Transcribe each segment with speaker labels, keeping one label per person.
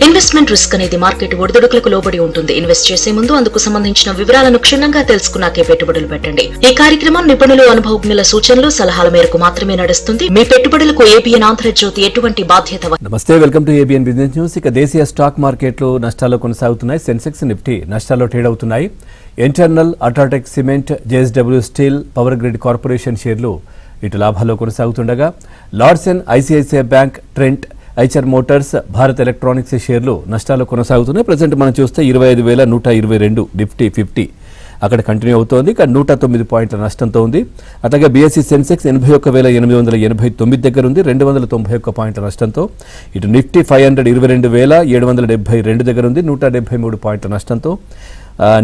Speaker 1: Investment risk అనేది market ఒడిదుడుకులకు లోబడి ఉంటుంది. ఇన్వెస్ట్ చేసే ముందు అందుకు సంబంధించిన వివరాలను క్షుణ్ణంగా తెలుసుకున్నాకే పెట్టుబడులు పెట్టండి. ఈ కార్యక్రమం నిపుణులు, అనుభవజ్ఞుల సూచనలు, సలహాల మేరకు మాత్రమే నడుస్తుంది. మీ పెట్టుబడులకు ఏబిఎన్ ఆంధ్రజ్యోతి ఎటువంటి బాధ్యత.
Speaker 2: నమస్తే, welcome to A B N business news. ఇక దేశీయ స్టాక్ మార్కెట్లు నష్టాల్లో కొనసాగుతున్నాయి. సెన్సెక్స్, నిఫ్టీ నష్టాల్లో ట్రేడ్ అవుతున్నాయి. Internal, UltraTech cement, J S W steel, Power Grid Corporation షేర్లు ఇటు లాభాల్లో కొనసాగుతుండగా Larsen, I C I C I bank, Trent, Eicher Motors, Bharat Electronics షేర్లు నష్టాలు కొనసాగుతున్నాయి. ప్రజెంట్ మనం చూస్తే 25,122 నిఫ్టీ 50 అక్కడ కంటిన్యూ అవుతోంది. ఇక్కడ 109 పాయింట్ల నష్టంతో ఉంది. అట్లాగే బీఎస్సీ సెన్సెక్స్ 81,889 దగ్గర ఉంది, 291 పాయింట్ల నష్టంతో. ఇటు నిఫ్టీ 500 22,772 దగ్గర ఉంది, 173 పాయింట్ల నష్టంతో.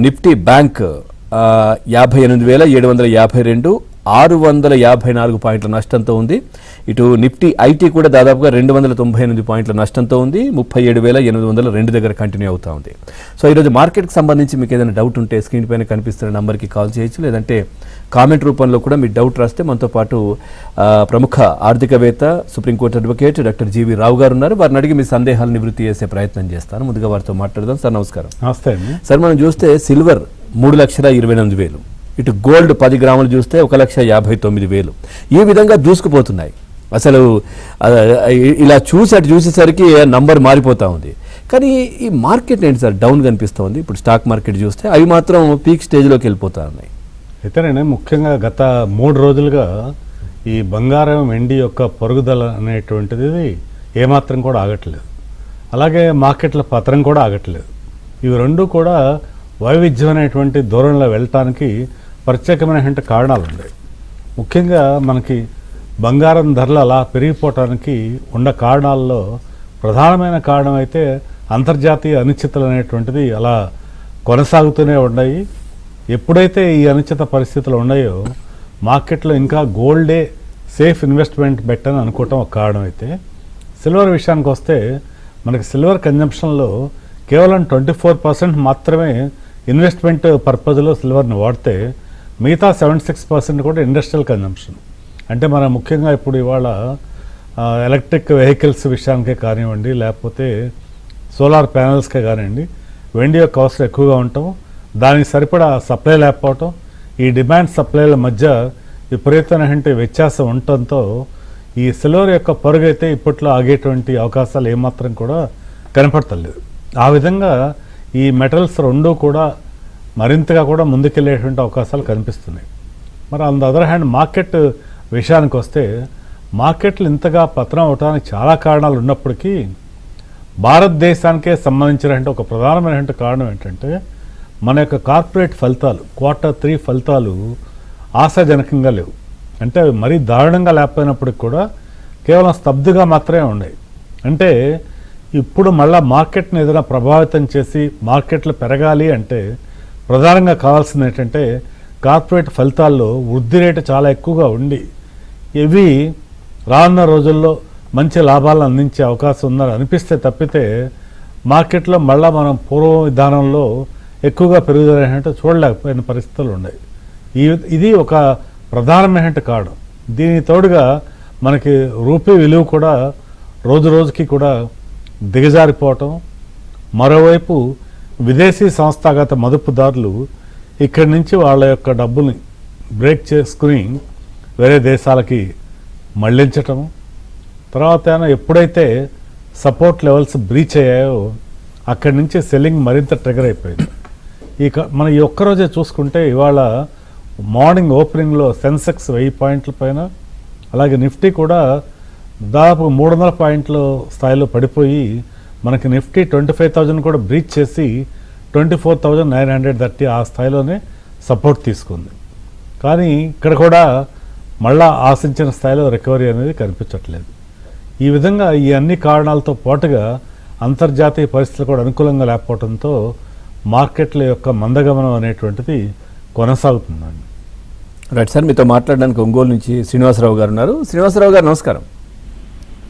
Speaker 2: నిఫ్టీ బ్యాంక్ 58,752 654 పాయింట్ల నష్టంతో ఉంది. ఇటు నిఫ్టీ ఐటీ కూడా దాదాపుగా 298 పాయింట్ల నష్టంతో ఉంది, 37,802 దగ్గర కంటిన్యూ అవుతా ఉంది. సో ఈరోజు మార్కెట్కి సంబంధించి మీకు ఏదైనా డౌట్ ఉంటే స్క్రీన్ పైన కనిపిస్తున్న నంబర్కి కాల్ చేయొచ్చు, లేదంటే కామెంట్ రూపంలో కూడా మీ డౌట్ రాస్తే మనతో పాటు ప్రముఖ ఆర్థికవేత్త, సుప్రీంకోర్టు అడ్వకేట్ డాక్టర్ జీవి రావు గారు ఉన్నారు. వారిని అడిగి మీ సందేహాలు నివృత్తి చేసే ప్రయత్నం చేస్తాను. ముందుగా వారితో మాట్లాడదాం. సార్ నమస్కారం.
Speaker 3: నమస్తే
Speaker 2: సార్, మనం చూస్తే సిల్వర్ 3,28,000, ఇటు గోల్డ్ 10 గ్రాములు చూస్తే 1,59,000 ఈ విధంగా దూసుకుపోతున్నాయి. అసలు ఇలా చూసేసరికి నంబర్ మారిపోతూ ఉంది. కానీ ఈ మార్కెట్ ఏంటి సార్ డౌన్ కనిపిస్తోంది? ఇప్పుడు స్టాక్ మార్కెట్ చూస్తే అవి మాత్రం పీక్ స్టేజ్లోకి వెళ్ళిపోతూ ఉన్నాయి.
Speaker 3: అయితేనే ముఖ్యంగా గత 3 రోజులుగా ఈ బంగారం, వెండి యొక్క పొరుగుదల అనేటువంటిది ఏమాత్రం కూడా ఆగట్లేదు. అలాగే మార్కెట్ల పతనం కూడా ఆగట్లేదు. ఇవి రెండు కూడా వైవిధ్యమైనటువంటి దూరంలో వెళ్ళటానికి ప్రత్యేకమైనటువంటి కారణాలు ఉన్నాయి. ముఖ్యంగా మనకి బంగారం ధరలు అలా పెరిగిపోవటానికి ఉన్న కారణాల్లో ప్రధానమైన కారణం అయితే అంతర్జాతీయ అనిశ్చితలు అనేటువంటిది అలా కొనసాగుతూనే ఉన్నాయి. ఎప్పుడైతే ఈ అనిశ్చిత పరిస్థితులు ఉన్నాయో మార్కెట్లో ఇంకా గోల్డే సేఫ్ ఇన్వెస్ట్మెంట్ బెట్ అని అనుకోవటం ఒక కారణం అయితే, సిల్వర్ విషయానికి వస్తే మనకి సిల్వర్ కన్జంప్షన్లో కేవలం 24% మాత్రమే ఇన్వెస్ట్మెంట్ పర్పస్లో సిల్వర్ని వాడితే మిగతా 76% కూడా ఇండస్ట్రియల్ కన్జంప్షన్. అంటే మనం ముఖ్యంగా ఇప్పుడు ఇవాళ ఎలక్ట్రిక్ వెహికల్స్ విషయానికే కానివ్వండి, లేకపోతే సోలార్ ప్యానల్స్కే కానివ్వండి, వెండి యొక్క అవసరం ఎక్కువగా ఉండటం, దానికి సరిపడా సప్లై లేకపోవటం, ఈ డిమాండ్ సప్లైల మధ్య విపరీతమైన వ్యత్యాసం ఉండటంతో ఈ సిల్వర్ యొక్క పరుగు అయితే ఇప్పట్లో ఆగేటువంటి అవకాశాలు ఏమాత్రం కూడా కనపడతలేదు. ఆ విధంగా ఈ మెటల్స్ రెండూ కూడా మరింతగా కూడా ముందుకెళ్ళేటువంటి అవకాశాలు కనిపిస్తున్నాయి. మరి on the other hand market విషయానికి వస్తే మార్కెట్లు ఇంతగా పతనం అవడానికి చాలా కారణాలు ఉన్నప్పటికీ భారతదేశానికే సంబంధించినటువంటి ఒక ప్రధానమైనటువంటి కారణం ఏంటంటే మన యొక్క కార్పొరేట్ ఫలితాలు, Q3 ఫలితాలు ఆశాజనకంగా లేవు. అంటే అవి మరీ దారుణంగా లేకపోయినప్పటికి కూడా కేవలం స్తబ్దుగా మాత్రమే ఉన్నాయి. అంటే ఇప్పుడు మళ్ళా మార్కెట్ని ఏదైనా ప్రభావితం చేసి మార్కెట్లు పెరగాలి అంటే ప్రధానంగా కావాల్సింది ఏంటంటే కార్పొరేట్ ఫలితాల్లో వృద్ధి రేటు చాలా ఎక్కువగా ఉండి ఇవి రానున్న రోజుల్లో మంచి లాభాలను అందించే అవకాశం ఉందని అనిపిస్తే తప్పితే మార్కెట్లో మళ్ళా మనం పూర్వ విధానంలో ఎక్కువగా పెరుగుదల చూడలేకపోయిన పరిస్థితులు ఉన్నాయి. ఇది ఒక ప్రధానమైన కారణం. దీనికి తోడుగా మనకి రూపీ విలువ కూడా రోజు రోజుకి కూడా దిగజారిపోవటం, మరోవైపు విదేశీ సంస్థాగత మదుపుదారులు ఇక్కడి నుంచి వాళ్ళ యొక్క డబ్బుని బ్రేక్ చేసుకుని వేరే దేశాలకి మళ్లించటం, తర్వాత ఎప్పుడైతే సపోర్ట్ లెవెల్స్ బ్రీచ్ అయ్యాయో అక్కడి నుంచి సెల్లింగ్ మరింత ట్రిగర్ అయిపోయింది. మనం ఈ ఒక్కరోజే చూసుకుంటే ఇవాళ మార్నింగ్ ఓపెనింగ్లో సెన్సెక్స్ 1000 పాయింట్ల పైన, అలాగే నిఫ్టీ కూడా దాదాపు 300 పాయింట్ల స్థాయిలో పడిపోయి మనకి నిఫ్టీ 25,000 కూడా బ్రీచ్ చేసి 24,930 ఆ స్థాయిలోనే సపోర్ట్ తీసుకుంది. కానీ ఇక్కడ కూడా మళ్ళా ఆశించిన స్థాయిలో రికవరీ అనేది కనిపించట్లేదు. ఈ విధంగా ఈ అన్ని కారణాలతో పాటుగా అంతర్జాతీయ పరిస్థితులు కూడా అనుకూలంగా లేకపోవడంతో మార్కెట్ల యొక్క మందగమనం అనేటువంటిది కొనసాగుతుందండి.
Speaker 2: రైట్ సార్, మీతో మాట్లాడడానికి ఒంగోలు నుంచి శ్రీనివాసరావు గారు ఉన్నారు. శ్రీనివాసరావు గారు నమస్కారం.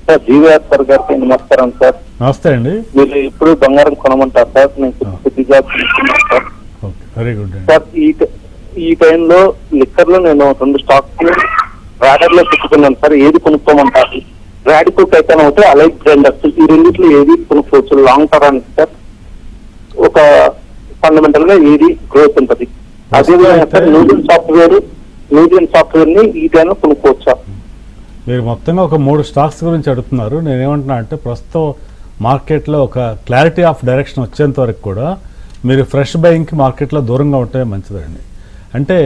Speaker 4: సార్ జీవీఆర్ గారికి నమస్కారం సార్.
Speaker 3: నమస్తే అండి.
Speaker 4: మీరు ఇప్పుడు బంగారం కొనమంటారు సార్? నేను సార్.
Speaker 3: Very good
Speaker 4: sir. ఈ టైంలో లిక్కర్ లో నేను 2 స్టాక్స్ రాడర్ లో పెట్టుకున్నాను సార్. ఏది కొనుక్కోమంటారు? రాడికో టైటాన్ ఒకటి, అలైట్ బ్రాండర్స్, ఈ రెండిట్లో ఏది కొనుక్కోవచ్చు లాంగ్ టర్మ్ సార్? ఒక ఫండమెంటల్ గా ఏది గ్రోత్ ఉంటుంది? అదేవిధంగా సార్ న్యూజన్ సాఫ్ట్వేర్ ని ఈ టైంలో కొనుక్కోవచ్చా?
Speaker 3: మీరు మొత్తంగా ఒక 3 స్టాక్స్ గురించి అడుగుతున్నారు. నేనేమంటున్నా అంటే ప్రస్తుతం మార్కెట్లో ఒక క్లారిటీ ఆఫ్ డైరెక్షన్ వచ్చేంత వరకు కూడా మీరు ఫ్రెష్ బయింగ్కి మార్కెట్లో దూరంగా ఉంటే మంచిదండి. అంటే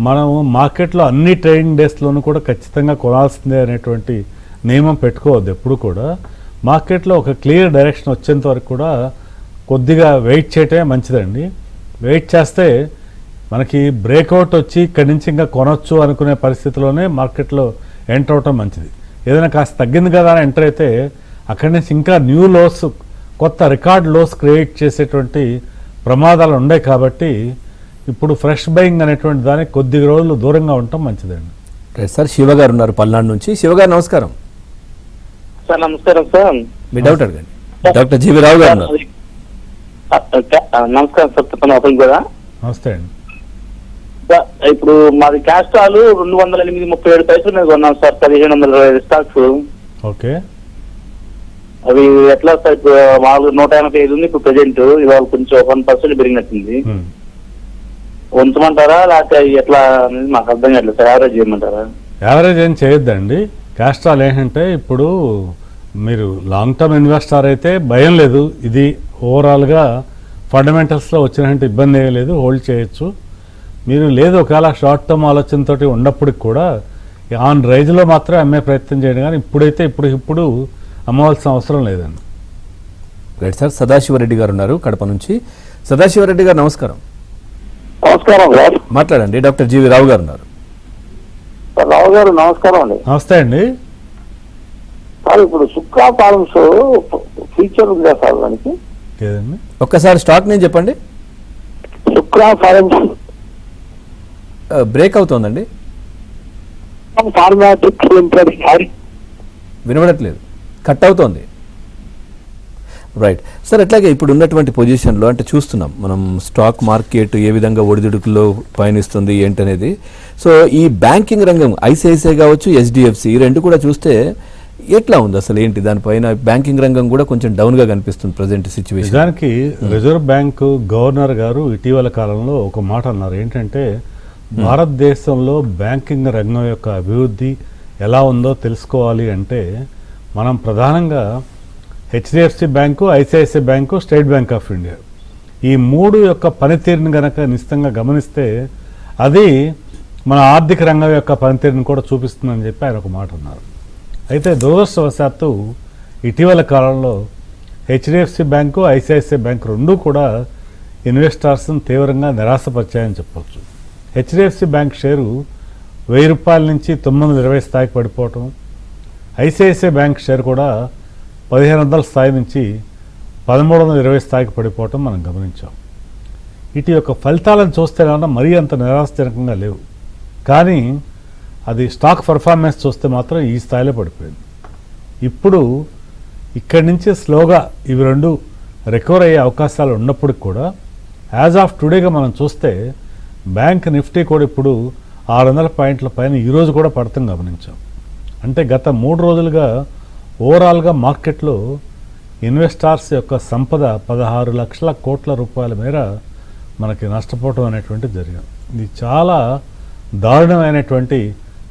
Speaker 3: మనం మార్కెట్లో అన్ని ట్రేడింగ్ డేస్లోనూ కూడా ఖచ్చితంగా కొనాల్సిందే అనేటువంటి నియమం పెట్టుకోవద్దు. ఎప్పుడు కూడా మార్కెట్లో ఒక క్లియర్ డైరెక్షన్ వచ్చేంత వరకు కూడా కొద్దిగా వెయిట్ చేయటమే మంచిదండి. వెయిట్ చేస్తే మనకి బ్రేక్అవుట్ వచ్చి ఇక్కడి నుంచి ఇంకా కొనొచ్చు అనుకునే పరిస్థితిలోనే మార్కెట్లో ఎంటర్ అవటం మంచిది. ఏదైనా కాస్త తగ్గింది కదా అని ఎంటర్ అయితే అక్కడి నుంచి ఇంకా న్యూ లోస్, కొత్త రికార్డ్ లోస్ క్రియేట్ చేసేటువంటి ప్రమాదాలు ఉన్నాయి. కాబట్టి ఇప్పుడు ఫ్రెష్ బయింగ్ అనేటువంటి దానికి కొద్ది రోజులు దూరంగా ఉండటం మంచిదండి.
Speaker 2: రైట్ సార్, శివ గారు ఉన్నారు పల్నాడు నుంచి. శివ గారు నమస్కారం.
Speaker 4: సార్ నమస్కారం సార్.
Speaker 2: మీ డౌట్ అడగండి. డాక్టర్ జీవి రావు గారు ఉన్నారు.
Speaker 4: నమస్కారం సార్, చెప్పండి. ఓపెన్ కదా.
Speaker 3: నమస్తే అండి.
Speaker 4: ఇప్పుడు మాది క్యాస్ట్రాల్ 208.37 నేను కొన్నాను సార్, 1520 స్టాక్స్.
Speaker 3: ఓకే,
Speaker 4: అవి ఎట్లా సార్? ఇప్పుడు మామూలుగా 185 ఉంది ఇప్పుడు ప్రెజెంట్. ఇవాళ కొంచెం 1% పెరిగినట్టుంది. ఉంచమంటారా లేకపోతే ఎట్లా అనేది మాకు అర్థం కావట్లేదు సార్. యావరేజ్ చేయమంటారా?
Speaker 3: యావరేజ్ ఏం చేయొద్దండి. క్యాస్ట్రాల్ ఏంటంటే ఇప్పుడు మీరు లాంగ్ టర్మ్ ఇన్వెస్టర్ అయితే భయం లేదు. ఇది ఓవరాల్గా ఫండమెంటల్స్లో వచ్చినట్టు ఇబ్బంది ఏమీ లేదు, హోల్డ్ చేయొచ్చు. మీరు లేదు ఒకవేళ షార్ట్ టర్మ్ ఆలోచనతో ఉన్నప్పటికి కూడా ఆన్ రైజ్లో మాత్రమే అమ్మే ప్రయత్నం చేయండి. కానీ ఇప్పుడైతే ఇప్పుడు అమ్మవలసిన అవసరం లేదండి.
Speaker 2: రైట్ సార్, సదాశివరెడ్డి గారు ఉన్నారు కడప నుంచి. సదాశివరెడ్డి గారు నమస్కారం.
Speaker 4: నమస్కారం సార్.
Speaker 2: మాట్లాడండి. డాక్టర్ జీవి రావు గారు ఉన్నారు.
Speaker 4: రావు గారు నమస్కారం అండి.
Speaker 3: నమస్తే అండి.
Speaker 4: సార్ ఇప్పుడు సుక్కా ఫార్మ్స్ ఫ్యూచర్ ఉందా సార్ దానికి?
Speaker 3: లేదండి.
Speaker 2: ఒక్కసారి స్టాక్ నేను చెప్పండి.
Speaker 4: సుక్రా ఫార్మ్స్
Speaker 2: బ్రేక్ అవుతోందండి,
Speaker 4: ఫార్మాటిక్స్ లిమిటెడ్ సార్.
Speaker 2: వినబడట్లేదు, కట్ అవుతోంది. రైట్ సార్, అట్లాగే ఇప్పుడు ఉన్నటువంటి పొజిషన్లో అంటే చూస్తున్నాం మనం స్టాక్ మార్కెట్ ఏ విధంగా ఒడిదుడుకుల్లో పయనిస్తుంది ఏంటనేది. సో ఈ బ్యాంకింగ్ రంగం ఐసిఐసిఐ కావచ్చు, HDFC ఈ రెండు కూడా చూస్తే ఎట్లా ఉంది అసలు ఏంటి? దానిపైన బ్యాంకింగ్ రంగం కూడా కొంచెం డౌన్గా కనిపిస్తుంది ప్రజెంట్ సిచ్యువేషన్.
Speaker 3: నిజానికి రిజర్వ్ బ్యాంకు గవర్నర్ గారు ఇటీవల కాలంలో ఒక మాట అన్నారు. ఏంటంటే భారతదేశంలో బ్యాంకింగ్ రంగం యొక్క అభివృద్ధి ఎలా ఉందో తెలుసుకోవాలి అంటే మనం ప్రధానంగా HDFC bank, ICICI bank, state bank of India ఈ 3 యొక్క పనితీరుని గనక నిశ్చితంగా గమనిస్తే అది మన ఆర్థిక రంగం యొక్క పనితీరుని కూడా చూపిస్తుందని చెప్పి ఆయన ఒక మాట అన్నారు. అయితే దురదృష్టవశాత్తు ఇటీవల కాలంలో HDFC బ్యాంకు, ICICI బ్యాంకు రెండూ కూడా ఇన్వెస్టర్స్ని తీవ్రంగా నిరాశపరిచాయని చెప్పవచ్చు. HDFC బ్యాంక్ షేరు 1000 రూపాయల నుంచి 920 స్థాయికి పడిపోవటం, ICICI బ్యాంక్ షేర్ కూడా 1500 స్థాయి నుంచి 1320 స్థాయికి పడిపోవటం మనం గమనించాం. ఇటు యొక్క ఫలితాలను చూస్తేనే మరీ అంత నిరాశజనకంగా లేవు. కానీ అది స్టాక్ పర్ఫార్మెన్స్ చూస్తే మాత్రం ఈ స్థాయిలో పడిపోయింది. ఇప్పుడు ఇక్కడి నుంచి స్లోగా ఇవి రెండు రికవర్ అయ్యే అవకాశాలు ఉన్నప్పటికి కూడా యాజ్ ఆఫ్ టుడేగా మనం చూస్తే బ్యాంక్ నిఫ్టీ కూడా ఇప్పుడు 600 పాయింట్ల పైన ఈరోజు కూడా పడతాం గమనించాం. అంటే గత 3 రోజులుగా ఓవరాల్గా మార్కెట్లో ఇన్వెస్టర్స్ యొక్క సంపద 16 లక్షల కోట్ల రూపాయల మేర మనకి నష్టపోవటం అనేటువంటిది జరిగింది. ఇది చాలా దారుణమైనటువంటి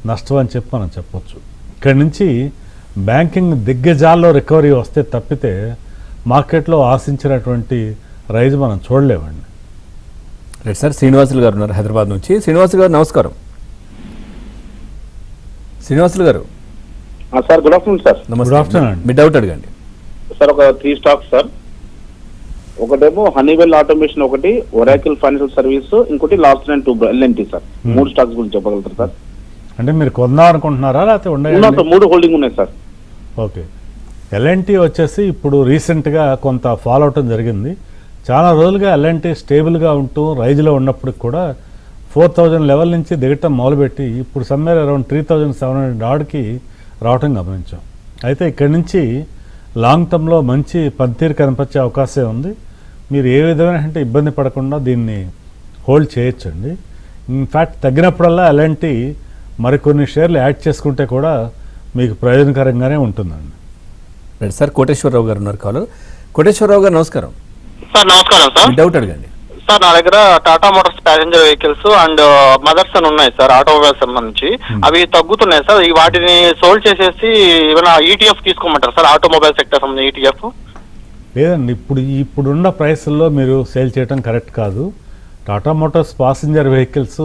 Speaker 3: నష్టం అని చెప్పి మనం చెప్పొచ్చు. ఇక్కడి నుంచి బ్యాంకింగ్ దిగ్గజాల్లో రికవరీ వస్తే తప్పితే మార్కెట్లో ఆశించినటువంటి రైజ్ మనం చూడలేమండి.
Speaker 2: రైట్ సార్, శ్రీనివాసులు గారు ఉన్నారు హైదరాబాద్ నుంచి. శ్రీనివాసులు గారు నమస్కారం. శ్రీనివాసులు గారు
Speaker 4: sir good afternoon sir.
Speaker 3: Good afternoon.
Speaker 2: మీ డౌట్ అడగండి
Speaker 4: సార్. ఒక 3 స్టాక్స్ సార్. ఒకటేమో హనీవెల్ ఆటోమేషన్, ఒకటి ఒరాకిల్ ఫైనాన్షియల్ సర్వీస్, ఇంకోటి last and 2 LNT sir. 3 stocks గురించి చెప్పగలుగుతారు సార్?
Speaker 3: అంటే మీరు కొందాం అనుకుంటున్నారా లేకపోతే ఉన్నాయి?
Speaker 4: 3 హోల్డింగ్ ఉన్నాయి సార్.
Speaker 3: ఓకే. LNT వచ్చేసి ఇప్పుడు రీసెంట్గా కొంత ఫాలో అవటం జరిగింది. చాలా రోజులుగా LNT స్టేబుల్గా ఉంటూ రైజ్లో ఉన్నప్పటికి కూడా 4000 లెవెల్ నుంచి దిగటం మొదలుపెట్టి ఇప్పుడు సమ్వేర్ అరౌండ్ 3700 ఆడికి రావటం గమనించాం. అయితే ఇక్కడి నుంచి లాంగ్ టర్మ్లో మంచి పనితీరు కనిపించే అవకాశం ఉంది. మీరు ఏ విధమైన ఇబ్బంది పడకుండా దీన్ని హోల్డ్ చేయొచ్చండి. ఇన్ఫ్యాక్ట్ తగ్గినప్పుడల్లా LNT మరికొన్ని షేర్లు యాడ్ చేసుకుంటే కూడా మీకు ప్రయోజనకరంగానే ఉంటుందండి.
Speaker 2: రైట్ సార్, కోటేశ్వరరావు గారు ఉన్నారు కాలర్. కోటేశ్వరరావు గారు నమస్కారం.
Speaker 5: సార్ నమస్కారం సార్.
Speaker 2: మీ డౌట్ అడగండి.
Speaker 5: సార్ నా దగ్గర Tata Motors passenger vehicles and Motherson ఉన్నాయి సార్, ఆటోమొబైల్స్ సంబంధించి. అవి తగ్గుతున్నాయి సార్. వాటిని సోల్డ్ చేసేసి ఏమైనా ఈటీఎఫ్ తీసుకోమంటారు సార్, ఆటోమొబైల్ సెక్టర్ సంబంధించి ఈటీఎఫ్?
Speaker 3: లేదండి, ఇప్పుడున్న ప్రైస్లో మీరు సేల్ చేయడం కరెక్ట్ కాదు. Tata Motors passenger vehicles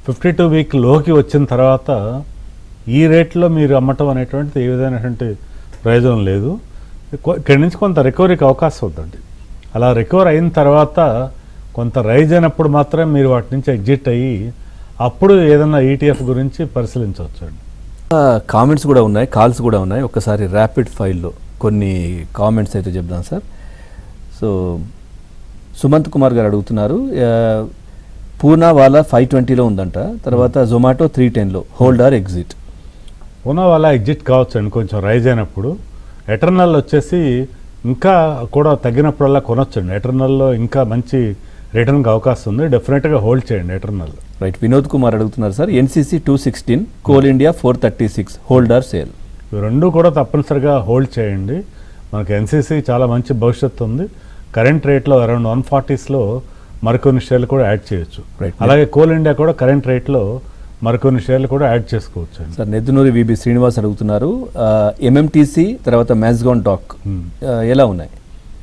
Speaker 3: 52 week లోకి వచ్చిన తర్వాత ఈ రేట్లో మీరు అమ్మటం అనేటువంటిది ఏ విధమైనటువంటి ప్రయోజనం లేదు. ఇక్కడి నుంచి కొంత రికవరీకి అవకాశం ఉందండి. అలా రికవర్ అయిన తర్వాత కొంత రైజ్ అయినప్పుడు మాత్రమే మీరు వాటి నుంచి ఎగ్జిట్ అయ్యి అప్పుడు ఏదన్నా ఈటీఎఫ్ గురించి పరిశీలించవచ్చు అండి.
Speaker 2: కామెంట్స్ కూడా ఉన్నాయి, కాల్స్ కూడా ఉన్నాయి. ఒకసారి ర్యాపిడ్ ఫైల్లో కొన్ని కామెంట్స్ అయితే చెప్దాం సార్. సో సుమంత్ కుమార్ గారు అడుగుతున్నారు, పూనా వాళ్ళ 520లో ఉందంట, తర్వాత జొమాటో 310లో, హోల్డ్ ఆర్ ఎగ్జిట్?
Speaker 3: పూనా వాళ్ళ ఎగ్జిట్ కావచ్చు అండి కొంచెం రైజ్ అయినప్పుడు. ఎటర్నల్ వచ్చేసి ఇంకా కూడా తగ్గినప్పుడల్లా కొనొచ్చండి. ఎటర్నల్లో ఇంకా మంచి రిటర్న్కి అవకాశం ఉంది, డెఫినెట్గా హోల్డ్ చేయండి ఎటర్నల్.
Speaker 2: రైట్, వినోద్ కుమార్ అడుగుతున్నారు sir, NCC 216, coal India 436, hold are sale?
Speaker 3: ఇవి రెండు కూడా తప్పనిసరిగా హోల్డ్ చేయండి. మనకి ఎన్సీసీ చాలా మంచి భవిష్యత్తు ఉంది. కరెంట్ రేట్లో అరౌండ్ 140స్లో మరికొన్ని షేర్లు కూడా యాడ్ చేయొచ్చు. అలాగే కోల్ ఇండియా కూడా కరెంట్ రేట్లో మరికొన్ని షేర్లు కూడా యాడ్ చేసుకోవచ్చు.
Speaker 2: సార్ నెద్దునూరి విబి శ్రీనివాస్ అడుగుతున్నారు, ఎంఎంటీసీ తర్వాత మ్యాజ్గాన్ డాక్ ఎలా ఉన్నాయి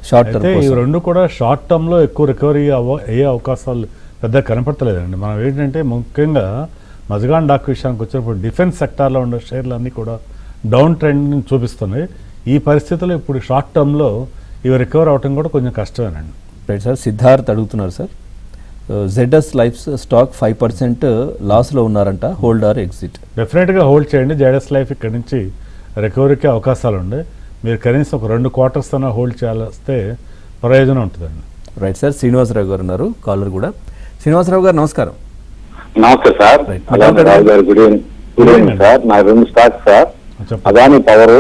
Speaker 2: షార్ట్
Speaker 3: అయితే
Speaker 2: టర్మ్?
Speaker 3: ఈ రెండు కూడా షార్ట్ టర్మ్లో ఎక్కువ రికవరీ అయ్యే అవకాశాలు పెద్దగా కనపడతలేదండి. మనం ఏంటంటే ముఖ్యంగా మజ్గాన్ డాక్ విషయానికి వచ్చినప్పుడు డిఫెన్స్ సెక్టార్లో ఉండే షేర్లు అన్నీ కూడా డౌన్ ట్రెండ్ని చూపిస్తున్నాయి. ఈ పరిస్థితుల్లో ఇప్పుడు షార్ట్ టర్మ్లో ఇవి రికవర్ అవటం కూడా కొంచెం కష్టమేనండి.
Speaker 2: రైట్ సార్, సిద్ధార్థ్ అడుగుతున్నారు సార్, జెడ్ఎస్ లైఫ్ స్టాక్ 5% లాస్లో ఉన్నారంట, హోల్డ్ ఆర్ ఎగ్జిట్?
Speaker 3: డెఫినెట్గా హోల్డ్ చేయండి. జెడ్ఎస్ లైఫ్ ఇక్కడ నుంచి రికవరీకి అవకాశాలు ఉన్నాయి. మీరు కనీసం ఒక 2 క్వార్టర్స్ అన్న హోల్డ్ చేయాల్స్తే ప్రయోజనం ఉంటుందండి.
Speaker 2: రైట్ సార్, శ్రీనివాసరావు గారు ఉన్నారు కాలర్ కూడా. శ్రీనివాసరావు గారు నమస్కారం.
Speaker 4: నమస్తే సార్. అలాగే రావు గారు గుడ్ ఈవినింగ్ సార్. నా 2 స్టాక్స్ సార్, అదాని పవర్,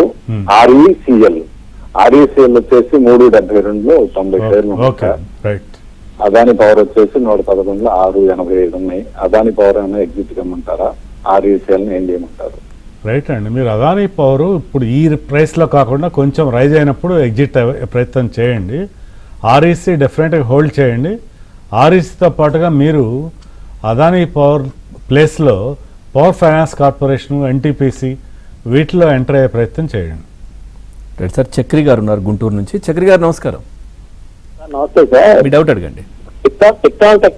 Speaker 4: ఆర్ఈసిఎల్. ఆర్ఈసిఎల్ వచ్చేసి 3.72లో 90 షేర్లు ఉన్నాయి.
Speaker 3: రైట్.
Speaker 4: అదాని పవర్ వచ్చేసి 111లో 6.85 ఉన్నాయి. అదాని పవర్ అయినా ఎగ్జిట్ కమ్మంటారా, ఆర్ఈసిఎల్ ని ఏం చేయమంటారు?
Speaker 3: రైట్ అండి, మీరు అదాని పవర్ ఇప్పుడు ఈ ప్రైస్లో కాకుండా కొంచెం రైజ్ అయినప్పుడు ఎగ్జిట్ ప్రయత్నం చేయండి. ఆర్ఈసీ డెఫినెట్గా హోల్డ్ చేయండి. ఆర్ఈసీతో పాటుగా మీరు అదాని పవర్ ప్లేస్లో పవర్ ఫైనాన్స్ కార్పొరేషన్, ఎన్టీపీసీ వీటిలో ఎంటర్ అయ్యే ప్రయత్నం చేయండి.
Speaker 2: రైట్ సార్, చక్రి గారు ఉన్నారు గుంటూరు నుంచి. చక్రి గారు నమస్కారం.
Speaker 4: నమస్తే సార్.
Speaker 2: మీ డౌట్ అడగండి.
Speaker 4: టెక్నాలజీ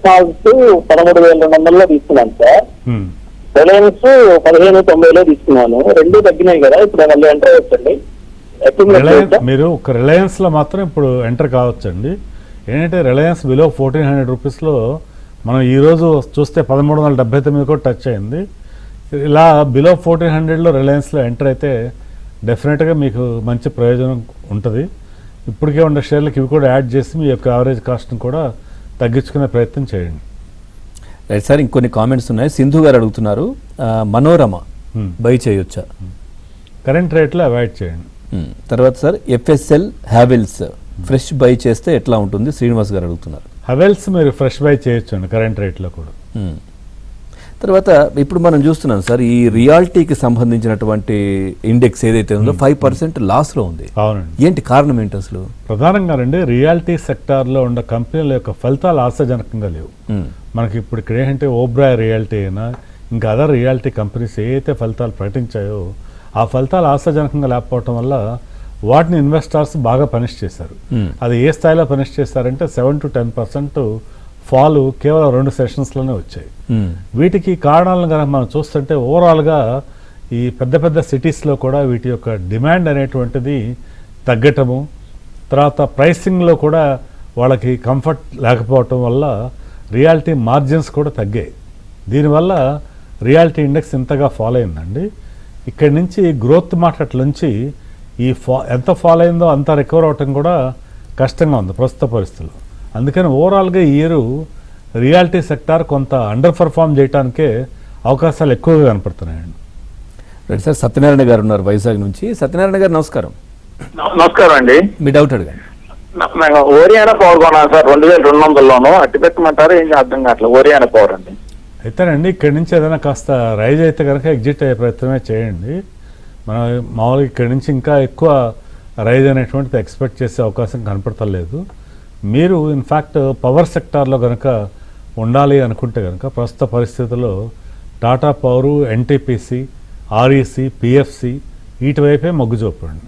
Speaker 4: 13,200లో తీసుకున్నాను సార్. రిలయన్స్ 1590లో తీసుకున్నాను. 2 తగ్గినాయి కదా, ఇప్పుడు మళ్ళీ ఎంటర్ అవ్వచ్చండి?
Speaker 3: మీరు ఒక రిలయన్స్లో మాత్రం ఇప్పుడు ఎంటర్ కావచ్చండి. ఏంటంటే రిలయన్స్ బిలో 1400 రూపీస్లో మనం ఈరోజు చూస్తే 1379 కూడా టచ్ అయింది. ఇలా బిలో 1400లో రిలయన్స్లో ఎంటర్ అయితే డెఫినెట్గా మీకు మంచి ప్రయోజనం ఉంటుంది. ఇప్పటికే ఉన్న షేర్లకు ఇవి కూడా యాడ్ చేసి మీ యొక్క యావరేజ్ కాస్ట్ని కూడా తగ్గించుకునే ప్రయత్నం చేయండి.
Speaker 2: రైట్ సార్, ఇంకొన్ని కామెంట్స్ ఉన్నాయి. సింధు గారు అడుగుతున్నారు, మనోరమ బై చేయొచ్చా?
Speaker 3: కరెంట్ రేట్లో అవాయిడ్ చేయండి.
Speaker 2: తర్వాత sir FSL Havells fresh buy చేస్తే ఎట్లా ఉంటుంది? శ్రీనివాస్ గారు అడుగుతున్నారు.
Speaker 3: హెవెల్స్ మీరు ఫ్రెష్ బై చేయొచ్చు అండి కరెంట్ రేట్లో కూడా.
Speaker 2: తర్వాత ఇప్పుడు మనం చూస్తున్నాం సార్, ఈ రియాలిటీకి సంబంధించినటువంటి ఇండెక్స్ ఏదైతే ఉందో 5% లాస్లో ఉంది.
Speaker 3: అవునండి.
Speaker 2: ఏంటి కారణం ఏంటి అసలు?
Speaker 3: ప్రధానంగా రండి, రియాలిటీ సెక్టార్లో ఉన్న కంపెనీల యొక్క ఫలితాలు ఆశాజనకంగా లేవు. మనకి ఇప్పుడు ఇక్కడ ఏంటంటే ఓబ్రాయ్ రియాలిటీ అయినా ఇంకా అదర్ రియాలిటీ కంపెనీస్ ఏవైతే ఫలితాలు ప్రకటించాయో ఆ ఫలితాలు ఆశాజనకంగా లేకపోవటం వల్ల వాటిని ఇన్వెస్టర్స్ బాగా పనిష్ చేశారు. అది ఏ స్థాయిలో పనిష్ చేశారంటే 7 to 10% ఫాలు కేవలం 2 సెషన్స్లోనే వచ్చాయి. వీటికి కారణాలను కనుక మనం చూస్తుంటే ఓవరాల్గా ఈ పెద్ద పెద్ద సిటీస్లో కూడా వీటి యొక్క డిమాండ్ అనేటువంటిది తగ్గటము, తర్వాత ప్రైసింగ్లో కూడా వాళ్ళకి కంఫర్ట్ లేకపోవటం వల్ల రియాలిటీ మార్జిన్స్ కూడా తగ్గాయి. దీనివల్ల రియాలిటీ ఇండెక్స్ ఇంతగా ఫాలో అయిందండి. ఇక్కడి నుంచి గ్రోత్ మార్కెట్ నుంచి ఈ ఎంత ఫాలో అయిందో అంత రికవర్ అవటం కూడా కష్టంగా ఉంది ప్రస్తుత పరిస్థితుల్లో. అందుకని ఓవరాల్గా ఈ ఇయర్ రియాలిటీ సెక్టార్ కొంత అండర్ పర్ఫార్మ్ చేయడానికే అవకాశాలు ఎక్కువగా కనపడుతున్నాయండి.
Speaker 2: రైట్ సార్, సత్యనారాయణ గారు ఉన్నారు వైజాగ్ నుంచి. సత్యనారాయణ గారు నమస్కారం.
Speaker 4: నమస్కారం అండి.
Speaker 2: మీ డౌట్ అడగండి.
Speaker 4: ఓరియానా పవర్ కొన్నాను సార్ 2200లోను. అట్టి పెట్టమంటారు, ఏం అర్థం కావట్లేదు. ఓరియానా పవర్ అండి.
Speaker 3: అయితేనండి ఇక్కడి నుంచి ఏదైనా కాస్త రైజ్ అయితే కనుక ఎగ్జిట్ అయ్యే ప్రయత్నమే చేయండి. మనం మామూలుగా ఇక్కడి నుంచి ఇంకా ఎక్కువ రైజ్ అనేటువంటిది ఎక్స్పెక్ట్ చేసే అవకాశం కనపడతలేదు. మీరు ఇన్ఫ్యాక్ట్ పవర్ సెక్టార్లో కనుక ఉండాలి అనుకుంటే కనుక ప్రస్తుత పరిస్థితుల్లో Tata power, NTPC, REC, PFC వీటి వైపే మొగ్గు చూపండి.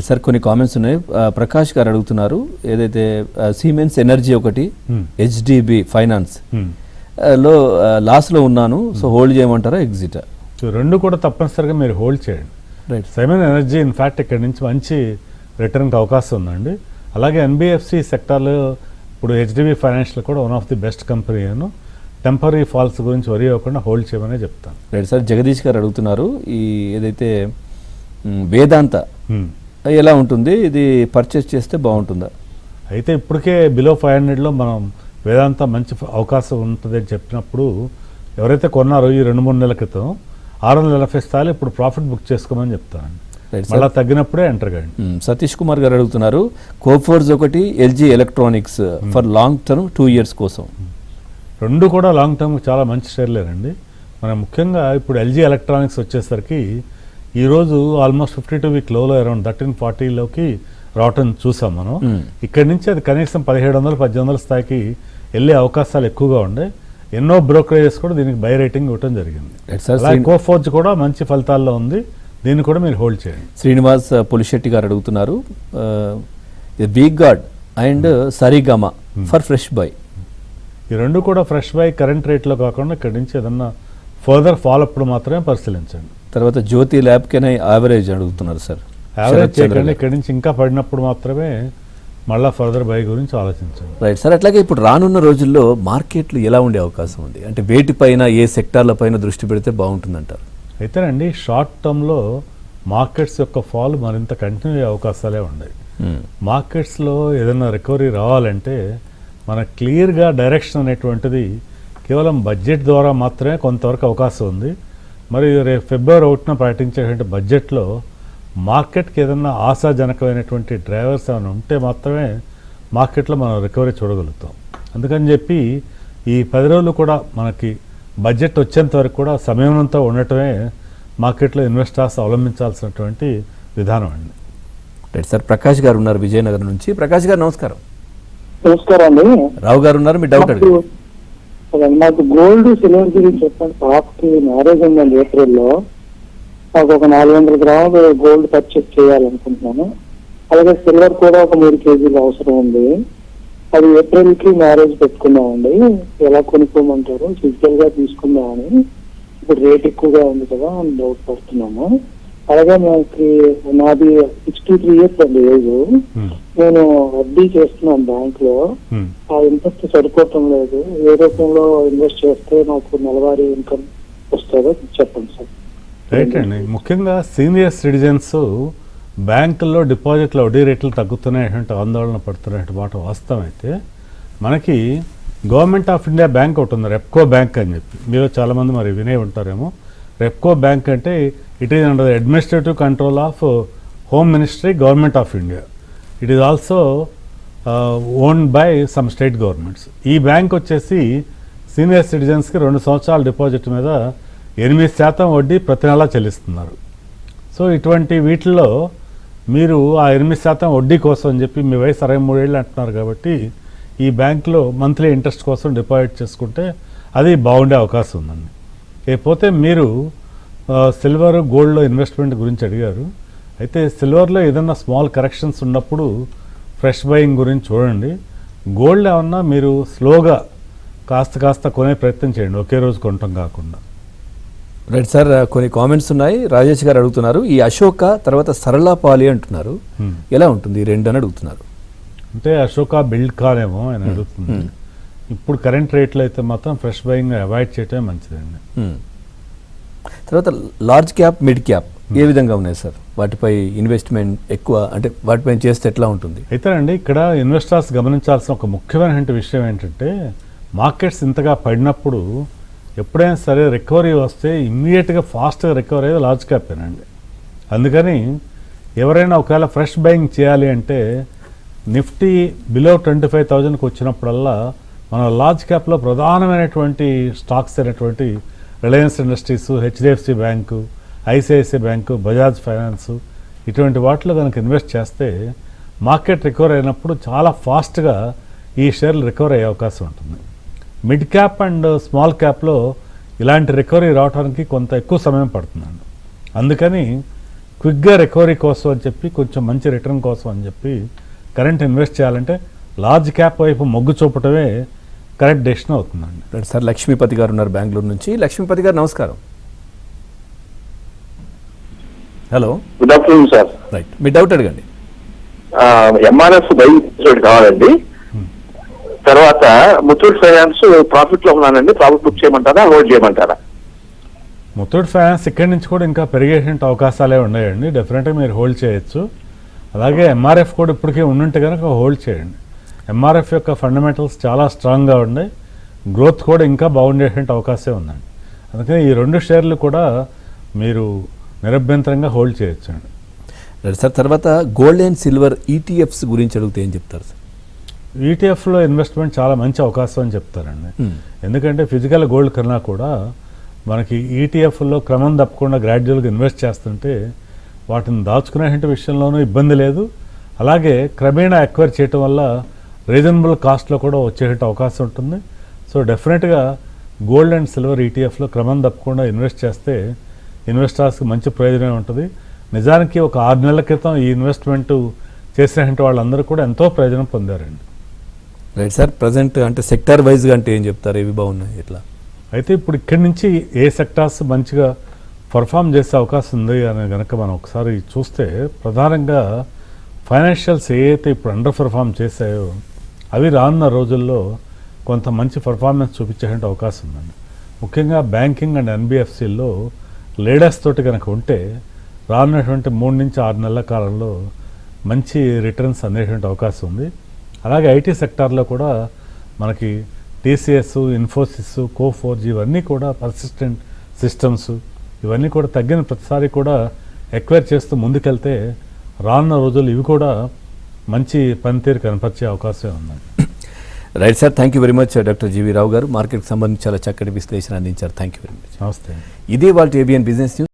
Speaker 2: సార్ కొన్ని కామెంట్స్ ఉన్నాయి. ప్రకాష్ గారు అడుగుతున్నారు, ఏదైతే సిమెన్స్ ఎనర్జీ ఒకటి, హెచ్డిబి ఫైనాన్స్ లో లాస్లో ఉన్నాను, సో హోల్డ్ చేయమంటారా ఎగ్జిట్?
Speaker 3: రెండు కూడా తప్పనిసరిగా మీరు హోల్డ్ చేయండి.
Speaker 2: రైట్.
Speaker 3: సిమెన్స్ ఎనర్జీ ఇన్ఫ్యాక్ట్ ఇక్కడ నుంచి మంచి రిటర్న్కి అవకాశం ఉందండి. అలాగే ఎన్బిఎఫ్సి సెక్టార్లో ఇప్పుడు హెచ్డిబి ఫైనాన్షియల్ కూడా one of the best company అను టెంపరీ ఫాల్స్ గురించి వరి అవ్వకుండా హోల్డ్ చేయమనే చెప్తాను.
Speaker 2: Right sir. జగదీష్ గారు అడుగుతున్నారు, ఈ ఏదైతే వేదాంత ఎలా ఉంటుంది, ఇది పర్చేస్ చేస్తే బాగుంటుందా?
Speaker 3: అయితే ఇప్పటికే బిలో 500లో మనం వేదాంత మంచి అవకాశం ఉంటుంది అని చెప్పినప్పుడు ఎవరైతే కొన్నారో ఈ 2-3 నెలల క్రితం 640 స్థాయిలో ఇప్పుడు ప్రాఫిట్ బుక్ చేసుకోమని చెప్తానండి. మళ్ళీ తగ్గినప్పుడే ఎంటర్ కండి.
Speaker 2: సతీష్ కుమార్ గారు అడుగుతున్నారు, కోఫోర్స్ ఒకటి, LG electronics for long term 2 years కోసం.
Speaker 3: రెండు కూడా లాంగ్ టర్మ్ చాలా మంచి షేర్లేనండి. మనం ముఖ్యంగా ఇప్పుడు ఎల్జీ ఎలక్ట్రానిక్స్ వచ్చేసరికి ఈరోజు ఆల్మోస్ట్ 52-week లోలో అరౌండ్ 1340లోకి రావటం చూసాం మనం. ఇక్కడి నుంచి అది కనీసం 1700-1800 స్థాయికి వెళ్ళే అవకాశాలు ఎక్కువగా ఉండే. ఎన్నో బ్రోకరేజెస్ కూడా దీనికి బై రేటింగ్ ఇవ్వడం జరిగింది. కోఫోర్జ్ కూడా మంచి ఫలితాల్లో ఉంది, దీన్ని కూడా మీరు హోల్డ్ చేయండి.
Speaker 2: శ్రీనివాస్ పులిశెట్టి గారు అడుగుతున్నారు, big guard and Sarigama for fresh buy.
Speaker 3: ఈ రెండు కూడా ఫ్రెష్ బై కరెంట్ రేట్లో కాకుండా ఇక్కడి నుంచి ఏదన్నా ఫర్దర్ ఫాల్ అప్పుడు మాత్రమే పరిశీలించండి.
Speaker 2: తర్వాత జ్యోతి ల్యాబ్ కెన్ యావరేజ్ అడుగుతున్నారు సార్.
Speaker 3: యావరేజ్ చేయకండి, ఇక్కడి నుంచి ఇంకా పడినప్పుడు మాత్రమే మళ్ళీ ఫర్దర్ బై గురించి ఆలోచించండి.
Speaker 2: Right sir. అట్లాగే ఇప్పుడు రానున్న రోజుల్లో మార్కెట్లు ఎలా ఉండే అవకాశం ఉంది, అంటే వేటిపైన ఏ సెక్టార్ల పైన దృష్టి పెడితే బాగుంటుందంటారు?
Speaker 3: అయితేనండి షార్ట్ టర్మ్లో మార్కెట్స్ యొక్క ఫాల్ మరింత కంటిన్యూ అయ్యే అవకాశాలే ఉన్నాయి. మార్కెట్స్లో ఏదైనా రికవరీ రావాలంటే మన క్లియర్గా డైరెక్షన్ అనేటువంటిది కేవలం బడ్జెట్ ద్వారా మాత్రమే కొంతవరకు అవకాశం ఉంది. మరి రేపు February 1న ప్రకటించేటువంటి బడ్జెట్లో మార్కెట్కి ఏదన్నా ఆశాజనకమైనటువంటి డ్రైవర్స్ ఏమైనా ఉంటే మాత్రమే మార్కెట్లో మనం రికవరీ చూడగలుగుతాం. అందుకని చెప్పి ఈ 10 రోజులు కూడా మనకి బడ్జెట్ వచ్చేంత వరకు కూడా సమయమంతా ఉండటమే మార్కెట్లో ఇన్వెస్టర్స్ అవలంబించాల్సినటువంటి విధానం అండి.
Speaker 2: Right sir. ప్రకాష్ గారు ఉన్నారు విజయనగరం నుంచి. ప్రకాష్ గారు నమస్కారం.
Speaker 4: నమస్కారం అండి.
Speaker 2: రావు గారు ఉన్నారు, మీ డౌట్ అడిగారు.
Speaker 4: నాకు గోల్డ్ సిల్వర్ గురించి చెప్పండి. పాపకి మ్యారేజ్ ఉందండి ఏప్రిల్లో. నాకు ఒక 400 గ్రాములు గోల్డ్ పర్చేస్ చేయాలనుకుంటున్నాను. అలాగే సిల్వర్ కూడా ఒక 3 kgs అవసరం ఉంది. అది ఏప్రిల్కి మ్యారేజ్ పెట్టుకున్నామండి. ఎలా కొనుక్కోమంటారు? ఫిజికల్ గా తీసుకుందామని. ఇప్పుడు రేట్ ఎక్కువగా ఉంది కదా అని డౌట్ పడుతున్నాము. అలాగే మనకి నాది 63 years అండి ఏజ్. నేను వడ్డీ చేస్తున్నాను బ్యాంక్ లో. ఆ ఇంట్రెస్ట్ సరిపోవటం లేదు. ఏ రూపంలో ఇన్వెస్ట్ చేస్తే నాకు నెలవారీ ఇన్కమ్ వస్తుందో చెప్పండి సార్.
Speaker 3: రైట్ అండి. ముఖ్యంగా సీనియర్ సిటిజన్స్ బ్యాంకుల్లో డిపాజిట్ల వడ్డీ రేట్లు తగ్గుతున్నాయంటే ఆందోళన పడుతున్నట్టు మాట వాస్తవం. అయితే మనకి గవర్నమెంట్ ఆఫ్ ఇండియా బ్యాంక్ ఒకటి ఉంది, రెప్కో బ్యాంక్ అని చెప్పి. మీరు చాలామంది మరి వినే ఉంటారేమో. రెప్కో బ్యాంక్ అంటే it is under the administrative control of home ministry, government of India. It is also owned by some state governments. ఈ బ్యాంక్ వచ్చేసి సీనియర్ సిటిజన్స్కి 2 సంవత్సరాల డిపాజిట్ మీద 8% వడ్డీ ప్రతి నెలా చెల్లిస్తున్నారు. సో ఇటువంటి వీటిల్లో మీరు ఆ 8% వడ్డీ కోసం అని చెప్పి మీ వయసు 63 ఏళ్ళు అంటున్నారు కాబట్టి ఈ బ్యాంకులో మంత్లీ ఇంట్రెస్ట్ కోసం డిపాజిట్ చేసుకుంటే అది బాగుండే అవకాశం ఉందండి. లేకపోతే మీరు సిల్వర్ గోల్డ్లో ఇన్వెస్ట్మెంట్ గురించి అడిగారు. అయితే సిల్వర్లో ఏదన్నా స్మాల్ కరెక్షన్స్ ఉన్నప్పుడు ఫ్రెష్ బయింగ్ గురించి చూడండి. గోల్డ్ ఏమన్నా మీరు స్లోగా కాస్త కొనే ప్రయత్నం చేయండి, ఒకే రోజు కొనటం కాకుండా.
Speaker 2: Right sir. కొన్ని కామెంట్స్ ఉన్నాయి. రాజేష్ గారు అడుగుతున్నారు, ఈ అశోక తర్వాత సరళ పాలి అంటున్నారు, ఎలా ఉంటుంది ఈ రెండు అని అడుగుతున్నారు.
Speaker 3: అంటే అశోక బిల్డ్ కానేమో ఆయన అడుగుతుంది. ఇప్పుడు కరెంట్ రేట్లో అయితే మాత్రం ఫ్రెష్ బయింగ్ అవాయిడ్ చేయటమే మంచిదండి.
Speaker 2: తర్వాత లార్జ్ క్యాప్, మిడ్ క్యాప్ ఏ విధంగా ఉన్నాయి సార్? వాటిపై ఇన్వెస్ట్మెంట్ ఎక్కువ అంటే వాటిపై చేస్తే ఎట్లా ఉంటుంది?
Speaker 3: అయితే అండి ఇక్కడ ఇన్వెస్టర్స్ గమనించాల్సిన ఒక ముఖ్యమైన విషయం ఏంటంటే మార్కెట్స్ ఇంతగా పడినప్పుడు ఎప్పుడైనా సరే రికవరీ వస్తే ఇమ్మీడియట్గా ఫాస్ట్గా రికవరీ అయ్యేది లార్జ్ క్యాపేనండి. అందుకని ఎవరైనా ఒకవేళ ఫ్రెష్ బయింగ్ చేయాలి అంటే నిఫ్టీ బిలో 25,000కి వచ్చినప్పుడల్లా మన లార్జ్ క్యాప్లో ప్రధానమైనటువంటి స్టాక్స్ అయినటువంటి Reliance industries, HDFC bank, ICICI bank, Bajaj finance ఇటువంటి వాటిలో కనుక ఇన్వెస్ట్ చేస్తే మార్కెట్ రికవర్ అయినప్పుడు చాలా ఫాస్ట్గా ఈ షేర్లు రికవర్ అయ్యే అవకాశం ఉంటుంది. మిడ్ క్యాప్ అండ్ స్మాల్ క్యాప్లో ఇలాంటి రికవరీ రావడానికి కొంత ఎక్కువ సమయం పడుతుందండి. అందుకని క్విక్గా రికవరీ కోసం అని చెప్పి, కొంచెం మంచి రిటర్న్ కోసం అని చెప్పి కరెంట్ ఇన్వెస్ట్ చేయాలంటే లార్జ్ క్యాప్ వైపు మొగ్గు చూపటమే కరెక్ట్ డెసిషన్ అవుతుందండి.
Speaker 2: రైట్ సార్, లక్ష్మీపతి గారు ఉన్నారు బెంగళూరు నుంచి. లక్ష్మీపతి గారు నమస్కారం. Hello.
Speaker 4: Good afternoon sir.
Speaker 2: Right, మీ డౌట్ అడగండి.
Speaker 4: ఎంఆర్ఎఫ్ బై కావాలండి. తర్వాత ముత్తూట్ ఫైనాన్స్ ప్రాఫిట్ లో ఉన్నానండి. ప్రాఫిట్ బుక్ చేయమంటారా, హోల్డ్ చేయమంటారా?
Speaker 3: ముత్తూట్ ఫైనాన్స్ ఇక్కడి నుంచి కూడా ఇంకా పెరిగే అవకాశాలే ఉన్నాయండి. డెఫినెట్గా మీరు హోల్డ్ చేయొచ్చు. అలాగే ఎంఆర్ఎఫ్ కూడా ఇప్పటికే ఉండుంటే కనుక హోల్డ్ చేయండి. ఎంఆర్ఎఫ్ యొక్క ఫండమెంటల్స్ చాలా స్ట్రాంగ్గా ఉన్నాయి, గ్రోత్ కూడా ఇంకా బాగుండేటువంటి అవకాశం ఉందండి. అందుకని ఈ 2 షేర్లు కూడా మీరు నిరభ్యంతరంగా హోల్డ్ చేయొచ్చు అండి.
Speaker 2: రైట్ సార్, తర్వాత గోల్డ్ అండ్ సిల్వర్ ఈటీఎఫ్స్ గురించి అడిగితే ఏం చెప్తారు సార్?
Speaker 3: ఈటీఎఫ్లో ఇన్వెస్ట్మెంట్ చాలా మంచి అవకాశం అని చెప్తారండి. ఎందుకంటే ఫిజికల్ గోల్డ్ కన్నా కూడా మనకి ఈటీఎఫ్లో క్రమం తప్పకుండా గ్రాడ్యువల్గా ఇన్వెస్ట్ చేస్తుంటే వాటిని దాచుకునే విషయంలోనూ ఇబ్బంది లేదు. అలాగే క్రమేణా ఎక్వైర్ చేయటం వల్ల రీజనబుల్ కాస్ట్లో కూడా వచ్చే అవకాశం ఉంటుంది. సో డెఫినెట్గా గోల్డ్ అండ్ సిల్వర్ ఈటీఎఫ్లో క్రమం తప్పకుండా ఇన్వెస్ట్ చేస్తే ఇన్వెస్టర్స్కి మంచి ప్రయోజనం ఉంటుంది. నిజానికి ఒక 6 నెలల క్రితం ఈ ఇన్వెస్ట్మెంట్ చేసినటువంటి వాళ్ళందరూ కూడా ఎంతో ప్రయోజనం పొందారండి.
Speaker 2: రైట్ సార్, ప్రజెంట్ అంటే సెక్టార్ వైజ్గా అంటే ఏం చెప్తారు, ఏవి బాగున్నాయి ఎట్లా?
Speaker 3: అయితే ఇప్పుడు ఇక్కడి నుంచి ఏ సెక్టార్స్ మంచిగా పర్ఫామ్ చేసే అవకాశం ఉంది అని కనుక మనం ఒకసారి చూస్తే, ప్రధానంగా ఫైనాన్షియల్స్ ఏవైతే ఇప్పుడు అండర్ పర్ఫామ్ చేశాయో అవి రానున్న రోజుల్లో కొంత మంచి పర్ఫార్మెన్స్ చూపించే అవకాశం ఉందండి. ముఖ్యంగా బ్యాంకింగ్ అండ్ ఎన్బిఎఫ్సిల్లో లీడర్స్ తోటి కనుక ఉంటే రానున్నటువంటి 3 నుంచి 6 నెలల కాలంలో మంచి రిటర్న్స్ అనేటువంటి అవకాశం ఉంది. అలాగే ఐటీ సెక్టార్లో కూడా మనకి టీసీఎస్, ఇన్ఫోసిస్, కో4జీ ఇవన్నీ కూడా పర్సిస్టెంట్ సిస్టమ్స్ ఇవన్నీ కూడా తగ్గిన ప్రతిసారి కూడా ఎక్వైర్ చేస్తూ ముందుకెళ్తే రానున్న రోజులు ఇవి కూడా మంచి పనితీరు కనపరిచే అవకాశం ఉందండి.
Speaker 2: Right sir, thank you very much doctor G V Rao గారు. మార్కెట్కి సంబంధించి చాలా చక్కటి విశ్లేషణ అందించారు. Thank you very much.
Speaker 3: నమస్తే.
Speaker 2: ఇదే వాళ్ళ ఏబిఎన్ బిజినెస్ న్యూస్.